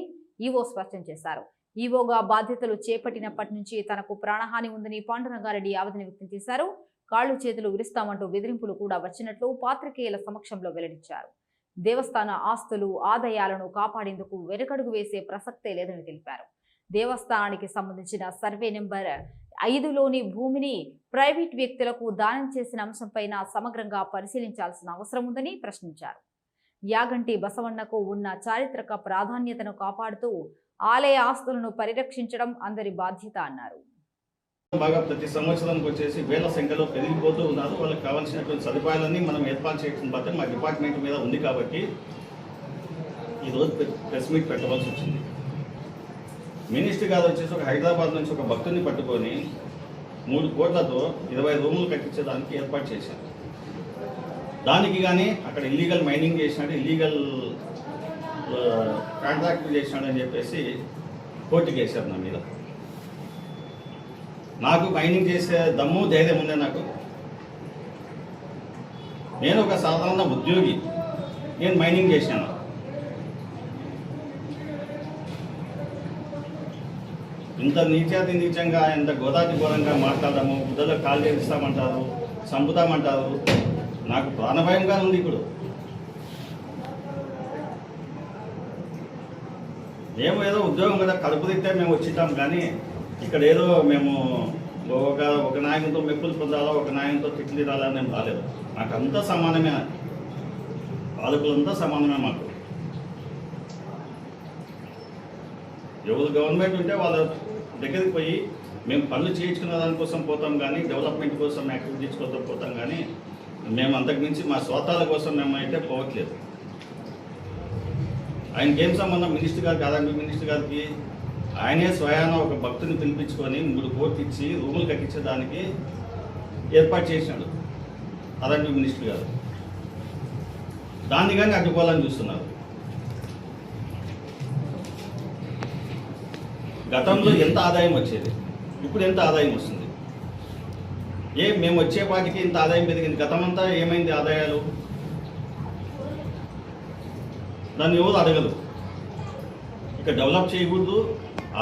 ఈవో స్పష్టం చేశారు. ఈవోగా బాధ్యతలు చేపట్టినప్పటి నుంచి తనకు ప్రాణహాని ఉందని పాండురంగారెడ్డి ఆవేదన వ్యక్తం చేశారు. కాళ్లు చేతులు విరుస్తామంటూ బెదిరింపులు కూడా వచ్చినట్లు పాత్రికేయుల సమక్షంలో వెల్లడించారు. దేవస్థాన ఆస్తులు ఆదాయాలను కాపాడేందుకు వెనుకడుగు వేసే ప్రసక్తే లేదని తెలిపారు. దేవస్థానానికి సంబంధించిన సర్వే నెంబర్ 5లోని భూమిని ప్రైవేట్ వ్యక్తులకు దానం చేసిన అంశంపైన సమగ్రంగా పరిశీలించాల్సిన అవసరం ఉందని ప్రశ్నించారు. యాగంటి బసవన్నకు ఉన్న చారిత్రక ప్రాధాన్యతను కాపాడుతూ ఆలయ ఆస్తులను పరిరక్షించడం అందరి బాధ్యత అన్నారు. బాగా ప్రతి సంవత్సరానికి వచ్చేసి వేల సంఖ్యలో పెరిగిపోతూ ఉన్నారు. వాళ్ళకి కావాల్సినటువంటి సదుపాయాలన్నీ మనం ఏర్పాటు చేయడం బాధ్యత మా డిపార్ట్మెంట్ మీద ఉంది. కాబట్టి ఈరోజు ప్రెస్ మీట్ పెట్టవలసి వచ్చింది. మినిస్టర్ గారు వచ్చేసి ఒక హైదరాబాద్ నుంచి ఒక భక్తుని పట్టుకొని 3 కోట్లతో 20 రూములు కట్టించడానికి ఏర్పాటు చేశారు. దానికి కానీ అక్కడ ఇల్లీగల్ మైనింగ్ చేసినాడు, ఇల్లీగల్ కాంట్రాక్ట్ చేసినాడని చెప్పేసి కోర్టుకి వేశారు నా మీద. నాకు మైనింగ్ చేసే దమ్ము ధైర్యం ఉందే నాకు. నేను ఒక సాధారణ ఉద్యోగి, నేను మైనింగ్ చేశాను. ఇంత నీచాతి నీచంగా, ఇంత గోదాటి ఘోరంగా మాట్లాడము, బుద్ధలో కాలు చేస్తామంటారు, చంపుతామంటారు. నాకు ప్రాణభయంగా ఉంది. ఇప్పుడు మేము ఏదో ఉద్యోగం కదా కడుపు తిట్టే మేము వచ్చిద్దాం, కానీ ఇక్కడ ఏదో మేము ఒక నాయకునితో మెప్పులు పొందాలో, ఒక నాయకునితో తిట్లు తిరాలని మేము రాలేదు. నాకు అంతా సమానమే, పాలకులంతా సమానమే. మాకు ఎవరు గవర్నమెంట్ ఉంటే వాళ్ళ దగ్గరికి పోయి మేము పనులు చేయించుకునే దానికోసం పోతాం, కానీ డెవలప్మెంట్ కోసం యాక్టివిటీస్ కోసం పోతాం, కానీ మేము అంతకుమించి మా స్వార్థాల కోసం మేము అయితే పోవట్లేదు. ఆయనకి ఏం సంబంధం మినిస్టర్ గారికి, అదండి మినిస్టర్ గారికి? ఆయనే స్వయాన ఒక భక్తుని పిలిపించుకొని 3 కోట్లు ఇచ్చి రూములు కట్టించడానికి ఏర్పాటు చేసినాడు అదండి మినిస్టర్ గారు. దాన్ని కానీ అడ్డుకోవాలని చూస్తున్నారు. గతంలో ఎంత ఆదాయం వచ్చేది, ఇప్పుడు ఎంత ఆదాయం వస్తుంది? మేము వచ్చేపాటికి ఇంత ఆదాయం పెరిగింది. గతమంతా ఏమైంది ఆదాయాలు? దాన్ని ఎవరు అడగదు. ఇక డెవలప్ చేయకూడదు,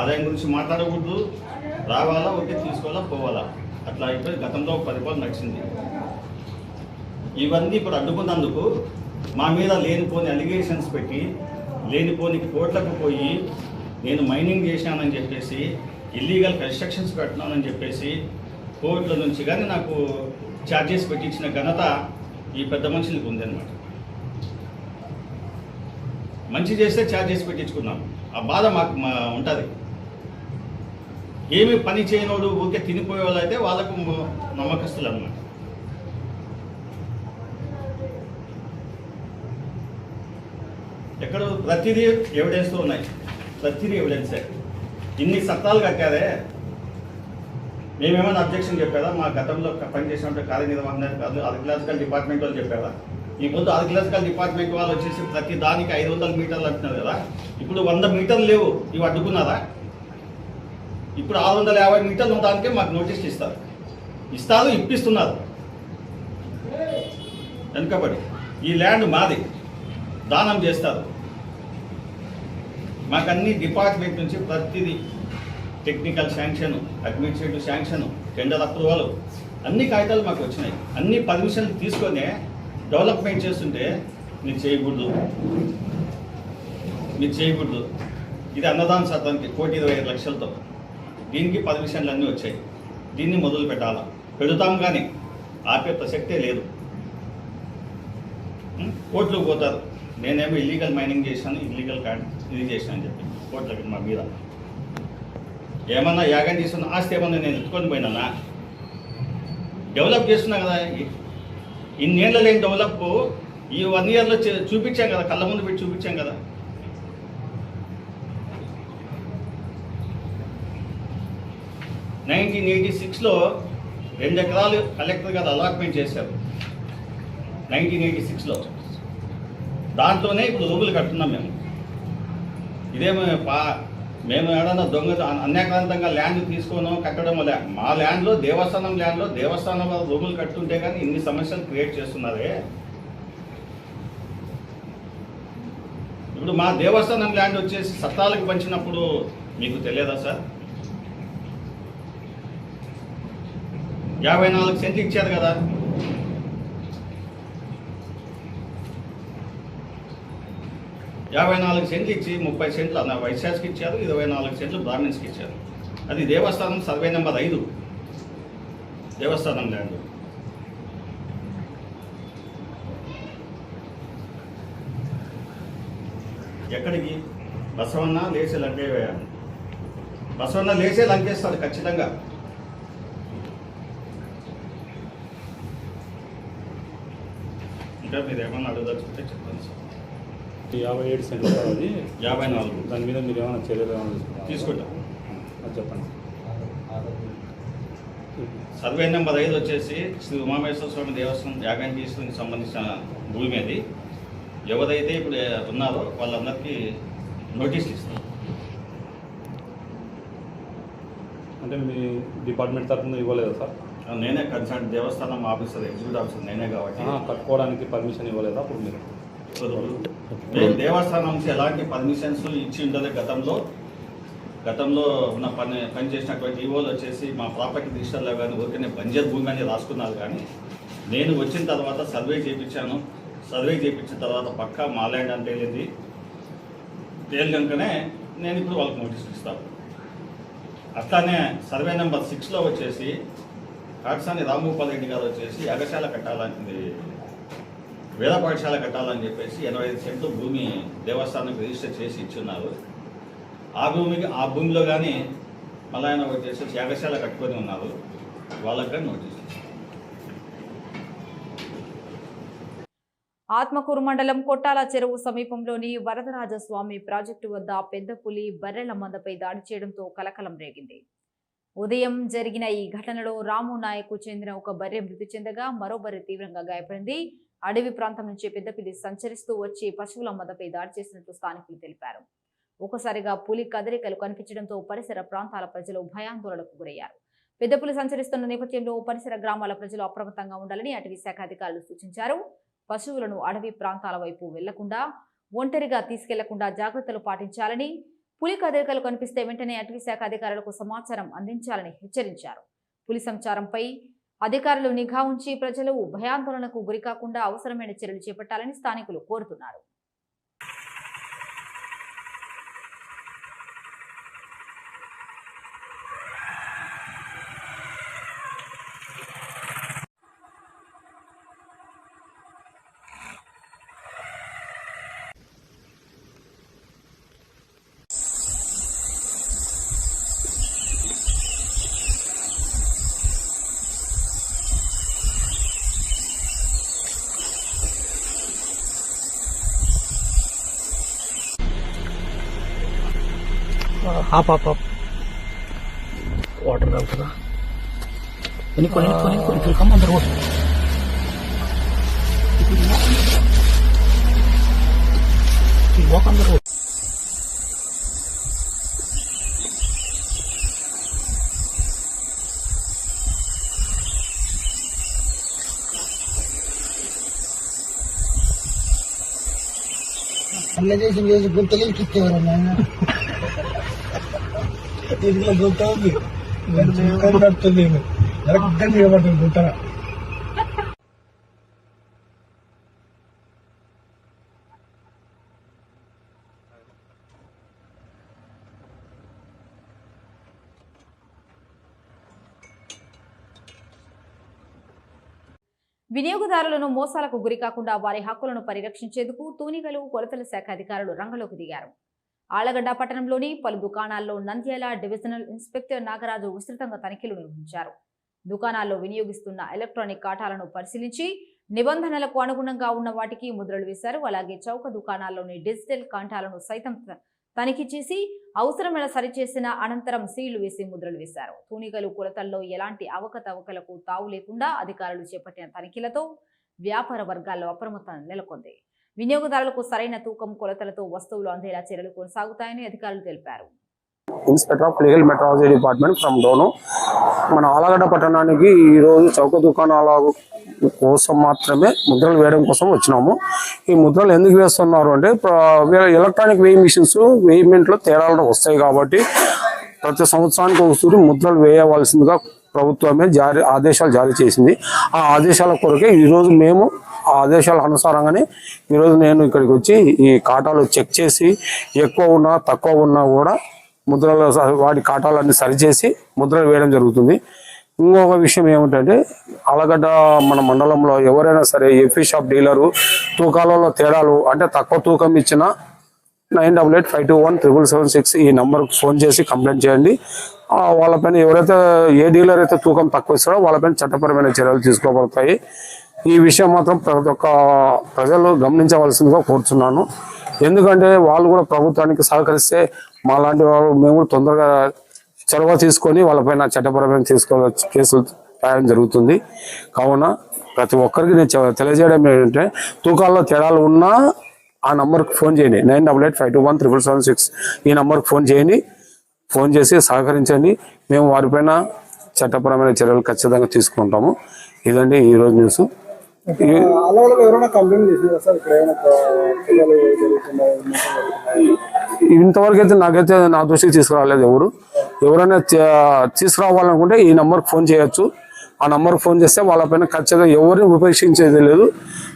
ఆదాయం గురించి మాట్లాడకూడదు, రావాలా ఓకే తీసుకోవాలా పోవాలా, అట్లా అయిపోయి గతంలో పరిపాలన నడిచింది. ఇవన్నీ ఇప్పుడు అడ్డుకున్నందుకు మా మీద లేనిపోని అలిగేషన్స్ పెట్టి, లేనిపోని కోట్లకు పోయి నేను మైనింగ్ చేశానని చెప్పేసి, ఇల్లీగల్ కన్స్ట్రక్షన్స్ పెట్టినానని చెప్పేసి కోర్టుల నుంచి కానీ నాకు ఛార్జెస్ పెట్టించిన ఘనత ఈ పెద్ద మనుషులకు ఉందన్నమాట. మంచి చేస్తే ఛార్జెస్ పెట్టించుకున్నాం, ఆ బాధ మాకు ఉంటుంది. ఏమి పని చేయనోడు ఊరికే తినిపోయే వాళ్ళు అయితే వాళ్ళకు నమ్మకస్తులు అన్నమాట. ఎక్కడ ప్రతిదీ ఎవిడెన్స్తో ఉన్నాయి, ప్రతిదీ ఎవిడెన్సే. ఇన్ని చట్టాలు కట్టారే, మేమేమైనా అబ్జెక్షన్ చెప్పారా? మా గతంలో పనిచేసినట్టు కార్యనిర్వహణ ఆర్కియలాజికల్ డిపార్ట్మెంట్ వాళ్ళు చెప్పారా? ఈ ముందు ఆర్కియలాజికల్ డిపార్ట్మెంట్ వాళ్ళు వచ్చేసి ప్రతి దానికి 500 మీటర్లు అంటున్నారు కదా, ఇప్పుడు 100 మీటర్లు లేవు, ఇవి అడ్డుకున్నారా? ఇప్పుడు 650 మీటర్లు ఉండడానికే మాకు నోటీస్ ఇస్తారు, ఇప్పిస్తున్నారు. వెనుకబడి ఈ ల్యాండ్ మాది, దానం చేస్తారు. మాకు అన్ని డిపార్ట్మెంట్ నుంచి ప్రతిదీ technical sanction, administrative sanction, tender approval అన్ని కాగితాలు మాకు వచ్చినాయి. అన్ని పర్మిషన్లు తీసుకొనే డెవలప్మెంట్ చేస్తుంటే మీరు చేయకూడదు. ఇది అన్నదాన శాతానికి 1,25,00,000తో దీనికి పర్మిషన్లు అన్నీ వచ్చాయి. దీన్ని మొదలు పెట్టాలా, పెడతాం, కానీ ఆపే ప్రసక్తే లేదు. కోర్టులకు పోతారు, నేనేమో ఇల్లీగల్ మైనింగ్ చేశాను, ఇల్లీగల్ ఇది చేశాను అని చెప్పి కోర్టులకి మా మీద. ఏమన్నా యాగం చేస్తున్న ఆస్తి ఏమన్నా నేను ఎత్తుకొని పోయినా? డెవలప్ చేస్తున్నా కదా, ఇన్నేళ్ళ లేని డెవలప్ ఈ 1 ఇయర్లో చూపించాం కదా, కళ్ళ ముందు పెట్టి చూపించాం కదా. లో 1986లో 2 ఎకరాలు కలెక్టర్ గారు అలాట్మెంట్ చేశారు 1986లో. దాంట్లోనే ఇప్పుడు రూములు కట్టున్నాం మేము. ఇదేమో మేము ఏడన్నా అన్యాక్రాంతంగా ల్యాండ్ తీసుకోవడం కట్టడం వల్ల మా ల్యాండ్లో, దేవస్థానం ల్యాండ్లో దేవస్థానం రూములు కట్టుంటే కానీ ఇన్ని సమస్యలు క్రియేట్ చేస్తున్నారే. ఇప్పుడు మా దేవస్థానం ల్యాండ్ వచ్చేసి సత్రాలకు పంచినప్పుడు మీకు తెలియదా సార్? 54 సెంట్లు ఇచ్చారు కదా. 54 సెంట్లు ఇచ్చి 30 సెంట్లు వైశ్యాస్కి ఇచ్చారు, 24 సెంట్లు బ్రాహ్మిన్స్కి ఇచ్చారు. అది దేవస్థానం సర్వే నెంబర్ 5 దేవస్థానం ల్యాండ్. ఎక్కడికి బసవన్న లేచి లంకేవేయాలి. బసవన్న లేచే లంకేస్తాడు ఖచ్చితంగా. ఇంకా మీరు ఏమన్నా అడగదలుచుకుంటే చెప్పండి సార్. 57 సెంట్లు అది 54. దాని మీద మీరు ఏమైనా చర్యలు ఏమైనా తీసుకుంటాం. చెప్పండి. సర్వే నెంబర్ 5 వచ్చేసి శ్రీ ఉమామేశ్వర స్వామి దేవస్థానం యాగానికి సంబంధించిన భూమి అది. ఎవరైతే ఇప్పుడు ఉన్నారో వాళ్ళందరికీ నోటీసులు ఇస్తాం. అంటే మీ డిపార్ట్మెంట్ తరఫున ఇవ్వలేదా సార్? నేనే కన్సర్న్ దేవస్థానం ఆఫీసర్, ఎగ్జిక్యూటివ్ ఆఫీసర్ నేనే కాబట్టి. కట్టుకోవడానికి పర్మిషన్ ఇవ్వలేదా అప్పుడు మీరు? మేము దేవస్థానం నుంచి ఎలాంటి పర్మిషన్స్ ఇచ్చి ఉండదు. గతంలో ఉన్న పని చేసినటువంటి ఈవోలు వచ్చేసి మా ప్రాపర్టీ రిజిస్టర్లో కానీ ఊరికే బంజర్ భూమి అని రాసుకున్నారు. కానీ నేను వచ్చిన తర్వాత సర్వే చేయించాను. సర్వే చేయించిన తర్వాత పక్కా మా ల్యాండ్ అని తేలినాకనే నేను ఇప్పుడు వాళ్ళకి నోటీసులు ఇస్తాను. అట్లానే సర్వే నెంబర్ 6లో వచ్చేసి కాకసాని రామగోపాల్ రెడ్డి గారు వచ్చేసి యాగశాల కట్టాలని, వేద పాఠశాల కట్టాలని చెప్పేసి 85 సెంట్లు భూమి దేవస్థానానికి రిజిస్టర్ చేసి ఇచ్చున్నారు. ఆ భూమిలో కానీ మళ్ళీ ఆయన వచ్చేసి యాగశాల కట్టుకొని ఉన్నారు. వాళ్ళకి కానీ నోటీసు. ఆత్మకూరు మండలం కొట్టాల చెరువు సమీపంలోని వరదరాజస్వామి ప్రాజెక్టు వద్ద పెద్ద పులి బర్రెల మందపై దాడి చేయడంతో కలకలం రేగింది. ఉదయం జరిగిన ఈ ఘటనలో రాము నాయకు చెందిన ఒక బర్రె మృతి చెందగా మరో బర్రె తీవ్రంగా గాయపడింది. అడవి ప్రాంతం నుంచి పెద్ద పులి సంచరిస్తూ వచ్చి పశువుల మందపై దాడి చేసినట్లు స్థానికులు తెలిపారు. ఒకసారిగా పులి కదలికలు కనిపించడంతో పరిసర ప్రాంతాల ప్రజలు భయాందోళనకు గురయ్యారు. పెద్ద పులి సంచరిస్తున్న నేపథ్యంలో పరిసర గ్రామాల ప్రజలు అప్రమత్తంగా ఉండాలని అటవీ శాఖ అధికారులు సూచించారు. పశువులను అడవి ప్రాంతాల వైపు వెళ్లకుండా, ఒంటరిగా తీసుకెళ్లకుండా జాగ్రత్తలు పాటించాలని, పులి కదలికలు కనిపిస్తే వెంటనే అటవీ శాఖ అధికారులకు సమాచారం అందించాలని హెచ్చరించారు. పులి సంచారంపై అధికారులు నిఘా ఉంచి ప్రజలు భయాందోళనకు గురికాకుండా అవసరమైన చర్యలు చేపట్టాలని స్థానికులు కోరుతున్నారు. आप वाटर తాగుతుందా? ఎన్ని కమ్ అందరు వాక్ అందరు చేసి గుంతలు కిచ్చేవారు. ఇంట్లో గుంత ఉంది, నడుతుంది, గుంత. వినియోగదారులను మోసాలకు గురికాకుండా వారి హక్కులను పరిరక్షించేందుకు తూనిగలు కొలతల శాఖ అధికారులు రంగంలోకి దిగారు. ఆళ్లగడ్డ పట్టణంలోని పలు దుకాణాల్లో నంద్యాల డివిజనల్ ఇన్స్పెక్టర్ నాగరాజు విస్తృతంగా తనిఖీలు నిర్వహించారు. దుకాణాల్లో వినియోగిస్తున్న ఎలక్ట్రానిక్ కాటాలను పరిశీలించి నిబంధనలకు అనుగుణంగా ఉన్న వాటికి ముద్రలు వేశారు. అలాగే చౌక దుకాణాల్లోని డిజిటల్ కాంటాలను సైతం తనిఖీ చేసి అవసరమైన సరిచేసిన అనంతరం సీళ్లు వేసి ముద్రలు వేశారు. తూనిగలు కొలతల్లో ఎలాంటి అవకతవకలకు తావు లేకుండా అధికారులు చేపట్టిన తనిఖీలతో వ్యాపార వర్గాల్లో అప్రమత్తం నెలకొంది. వినియోగదారులకు సరైన తూకం కొలతలతో వస్తువులు అందేలా చర్యలు కొనసాగుతాయని అధికారులు తెలిపారు. Inspector of legal metrology department from Dhone. మన ఆలగడ్డ పట్టణానికి ఈరోజు చౌక దుకాణాల కోసం మాత్రమే ముద్రలు వేయడం కోసం వచ్చినాము. ఈ ముద్రలు ఎందుకు వేస్తున్నారు అంటే ఎలక్ట్రానిక్ వేయింగ్ మిషన్స్ వేయింగ్మెంట్లో తేడాలు వస్తాయి కాబట్టి ప్రతి సంవత్సరానికి ఒకసారి ముద్రలు వేయవలసిందిగా ప్రభుత్వమే ఆదేశాలు జారీ చేసింది. ఆ ఆదేశాల కొరకే ఈరోజు మేము ఆ ఆదేశాల అనుసారంగానే ఈరోజు నేను ఇక్కడికి వచ్చి ఈ కాటాలు చెక్ చేసి ఎక్కువ ఉన్నా తక్కువ ఉన్నా కూడా ముద్రలు వాటి కాటాలన్నీ సరిచేసి ముద్రలు వేయడం జరుగుతుంది. ఇంకొక విషయం ఏమిటంటే ఆలగడ్డ మన మండలంలో ఎవరైనా సరే ఎఫీ షాప్ డీలరు తూకాలలో తేడాలు అంటే తక్కువ తూకం ఇచ్చిన 9885217776 ఈ నంబర్కి ఫోన్ చేసి కంప్లైంట్ చేయండి. వాళ్ళపైన ఎవరైతే ఏ డీలర్ అయితే తూకం తక్కువ ఇస్తారో వాళ్ళపైన చట్టపరమైన చర్యలు తీసుకోబడతాయి. ఈ విషయం మాత్రం ప్రతి ఒక్క ప్రజలు గమనించవలసిందిగా కోరుతున్నాను. ఎందుకంటే వాళ్ళు కూడా ప్రభుత్వానికి సహకరిస్తే మాలాంటి వాళ్ళు మేము తొందరగా చొరవ తీసుకొని వాళ్ళపైన చట్టపరమైన కేసులు రాయడం జరుగుతుంది. కావున ప్రతి ఒక్కరికి నేను తెలియజేయడం ఏంటంటే తూకాల్లో తేడాలు ఉన్నా ఆ నంబర్కి ఫోన్ చేయండి. 9885217776 ఈ నంబర్కి ఫోన్ చేయండి. ఫోన్ చేసి సహకరించండి. మేము వారిపైన చట్టపరమైన చర్యలు ఖచ్చితంగా తీసుకుంటాము. ఇదండి ఈరోజు న్యూస్. ఇంతవరకు అయితే నాకైతే నా దృష్టికి తీసుకురాలేదు. ఎవరైనా తీసుకురావాలనుకుంటే ఈ నంబర్కి ఫోన్ చేయొచ్చు. ఆ నంబర్కి ఫోన్ చేస్తే వాళ్ళపైన ఖచ్చితంగా ఎవరిని ఉపేక్షించేది లేదు.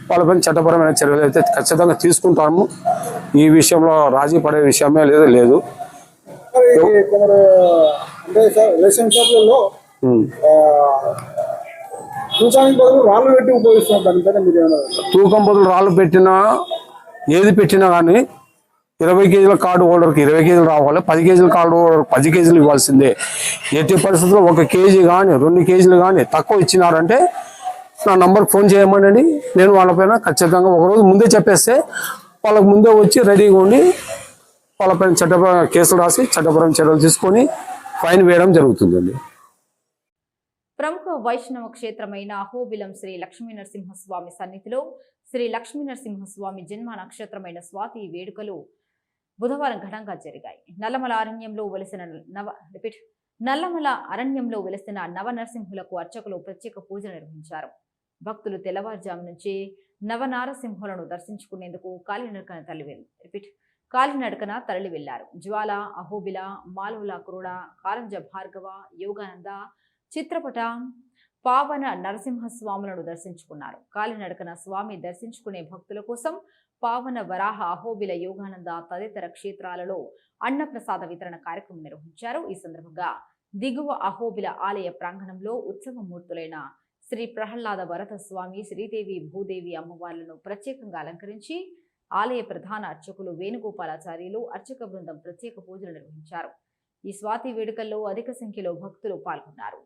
వాళ్ళపైన చట్టపరమైన చర్యలు అయితే ఖచ్చితంగా తీసుకుంటాము. ఈ విషయంలో రాజీ పడే విషయమే లేదు. తూకం బదులు రాళ్ళు పెట్టినా ఏది పెట్టినా కానీ 20 కేజీల కార్డు హోల్డర్కి 20 కేజీలు రావాలి, 10 కేజీల కార్డు హోల్డర్కి 10 కేజీలు ఇవ్వాల్సిందే. ఎట్టి పరిస్థితుల్లో 1 కేజీ కానీ 2 కేజీలు కానీ తక్కువ ఇచ్చినారంటే నా నంబర్కి ఫోన్ చేయమనండి. నేను వాళ్ళపైన ఖచ్చితంగా ఒకరోజు ముందే చెప్పేస్తే వాళ్ళకి ముందే వచ్చి రెడీగా ఉండి వాళ్ళపైన చట్టపరమైన కేసులు రాసి చట్టపరమైన చర్యలు తీసుకొని ఫైన్ వేయడం జరుగుతుందండి. ప్రముఖ వైష్ణవ క్షేత్రమైన అహోబిలం శ్రీ లక్ష్మీనరసింహస్వామి సన్నిధిలో శ్రీ లక్ష్మీనరసింహస్వామి జన్మ నక్షత్రమైన స్వాతి వేడుకలు బుధవారం ఘనంగా జరిగాయి. నల్లమల అరణ్యంలో వెలిసిన నవ నరసింహులకు అర్చకులు ప్రత్యేక పూజలు నిర్వహించారు. భక్తులు తెల్లవారుజాము నుంచి నవనారసింహులను దర్శించుకునేందుకు కాలినడకన తరలి వెళ్లారు. జ్వాల, అహోబిల, మాలోల క్రోడ, కారంజ భార్గవ, యోగానంద, చిత్రపట, పావన నరసింహస్వాములను దర్శించుకున్నారు. కాలినడకన స్వామి దర్శించుకునే భక్తుల కోసం పావన వరాహ, అహోబిల, యోగానంద తదితర క్షేత్రాలలో అన్నప్రసాద వితరణ కార్యక్రమం నిర్వహించారు. ఈ సందర్భంగా దిగువ అహోబిల ఆలయ ప్రాంగణంలో ఉత్సవమూర్తులైన శ్రీ ప్రహ్లాద వరద స్వామి, శ్రీదేవి, భూదేవి అమ్మవార్లను ప్రత్యేకంగా అలంకరించి ఆలయ ప్రధాన అర్చకులు వేణుగోపాలాచార్యులు, అర్చక బృందం ప్రత్యేక పూజలు నిర్వహించారు. ఈ స్వాతి వేడుకల్లో అధిక సంఖ్యలో భక్తులు పాల్గొన్నారు.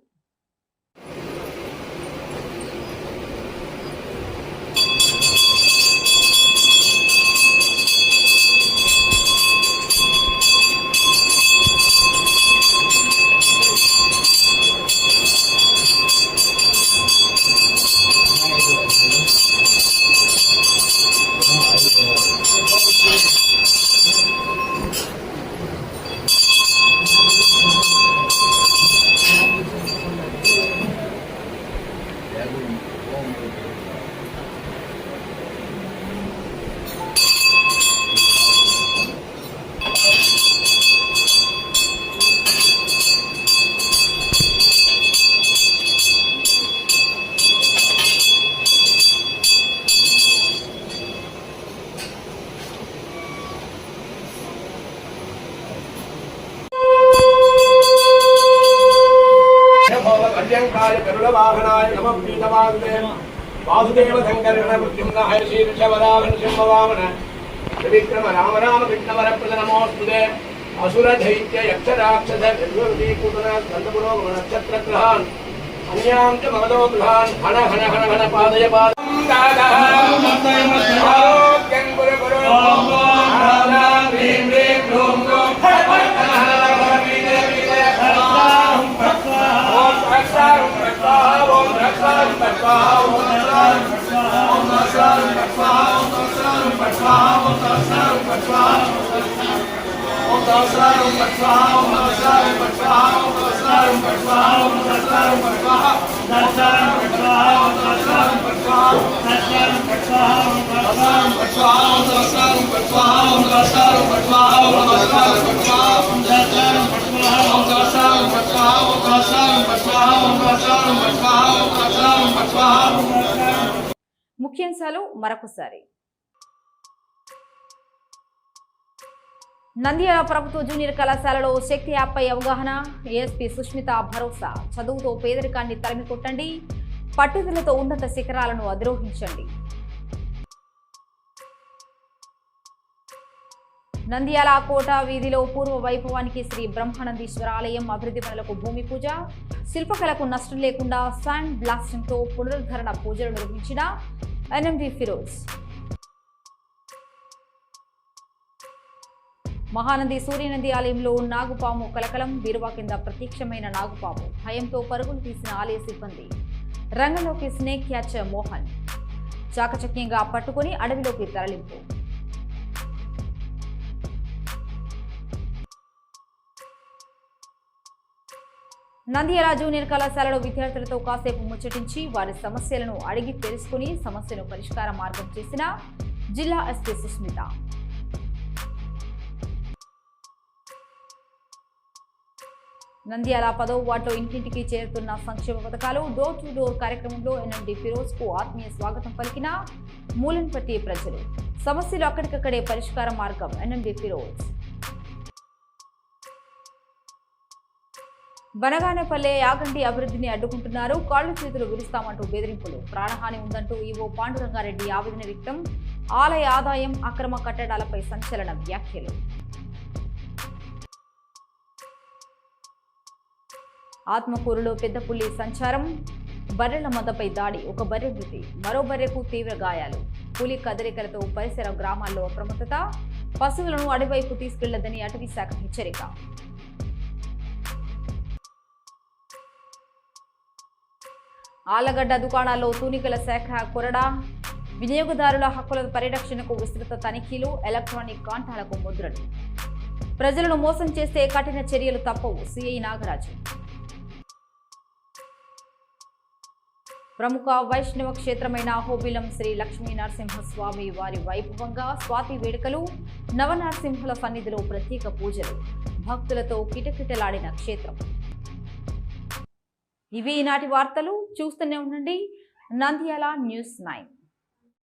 గరుడవాహనాయ నమః పీతవాసుదే వాసుదేవ శంకరణ మృత్యుంజయ శ్రీవరామన సింహవామన త్రివిక్రమ రామ రామ విష్ణవరప్రద నమోస్తుతే అసుర దైత్య యక్ష రాక్షస నిర్వృతీకృతన స్కందపురోగమ నక్షత్ర గ్రహాన్ అన్యాం చ మగదో గృహాన్ హణ హణ హణ హణ పాదయ పాదం దాదా ఆరోగ్యం గురు గురు ఓం రామ్ హ్రీం హ్రీం ఓం ఓం ముఖ్యాంశాలు మరొకసారి. నంద్యాల ప్రభుత్వ జూనియర్ కళాశాలలో శక్తి యాప్పై అవగాహన. ఏఎస్పీ సుష్మిత భరోసా. చదువుతో పేదరికాన్ని తరిమి కొట్టండి, పట్టుదలతో ఉన్నత శిఖరాలను అధిరోహించండి. నంద్యాల కోట వీధిలో పూర్వ వైభవానికి శ్రీ బ్రహ్మానందీశ్వర ఆలయం అభివృద్ధి పనులకు భూమి పూజ. శిల్పకళకు నష్టం లేకుండా శాండ్ బ్లాస్టింగ్ తో పునరుద్ధరణ పూజలు నిర్వహించిన ఎన్ఎండి ఫిరోజ్. మహానంది సూర్యనంది ఆలయంలో నాగుపాము కలకలం. బీరువా కింద ప్రత్యక్షమైన నాగుపాము. భయంతో పరుగులు తీసిన ఆలయ సిబ్బంది. రంగంలోకి స్నేక్ క్యాచర్ మోహన్. చాకచక్యంగా పట్టుకుని అడవిలోకి తరలింపు. నంద్యాల జూనియర్ కళాశాలలో విద్యార్థులతో కాసేపు ముచ్చటించి వారి సమస్యలను అడిగి తెలుసుకుని సమస్యను పరిష్కార మార్గం చేసిన జిల్లా ఎస్పీ సుస్మిత. నంద్యాల 10వ వార్డులో ఇంటింటికి చేరుతున్న సంక్షేమ పథకాలు. డోర్ టు డోర్ కార్యక్రమంలో ఎన్ఎండి ఫిరోజ్ కు ఆత్మీయ స్వాగతం పలికిన మూలన్పట్టి ప్రజలు. సమస్యలు అక్కడికక్కడే పరిష్కార మార్గం ఎన్ఎండి ఫిరోజ్. బనగానేపల్లె యాగంటి అభివృద్ధిని అడ్డుకుంటున్నారు, కాళ్లు చేతులు విరుస్తామంటూ బెదిరింపులు. ప్రాణహాని ఉందంటూ ఈవో పాండురంగారెడ్డి ఆవేదన వ్యక్తం. ఆలయ ఆదాయం, అక్రమ కట్టడాలపై సంచలన వ్యాఖ్యలు. ఆత్మకూరులో పెద్ద పులి సంచారం. బర్రెల మందపై దాడి. ఒక బర్రె మృతి, మరో బర్రెకు తీవ్ర గాయాలు. పులి కదలికలతో పరిసర గ్రామాల్లో అప్రమత్తత. పశువులను అడవివైపు తీసుకెళ్లదని అటవీ శాఖ హెచ్చరిక. ఆలగడ్డ దుకాణాల్లో తూనికల శాఖ కొరడా. వినియోగదారుల హక్కుల పరిరక్షణకు విస్తృత తనిఖీలు. ఎలక్ట్రానిక్ కాంటాలకు ముద్రలు. ప్రజలను మోసం చేస్తే కఠిన చర్యలు తప్పవు. సిఐ నాగరాజు. ప్రముఖ వైష్ణవ క్షేత్రమైన అహోబిలం శ్రీ లక్ష్మీ నరసింహస్వామి వారి వైభవంగా స్వాతి వేడుకలు. నవనరసింహుల సన్నిధిలో ప్రత్యేక పూజలు. భక్తులతో కిటకిటలాడిన క్షేత్రం. ఇవి ఈనాటి వార్తలు. చూస్తూనే ఉండండి నంద్యాల న్యూస్ 9.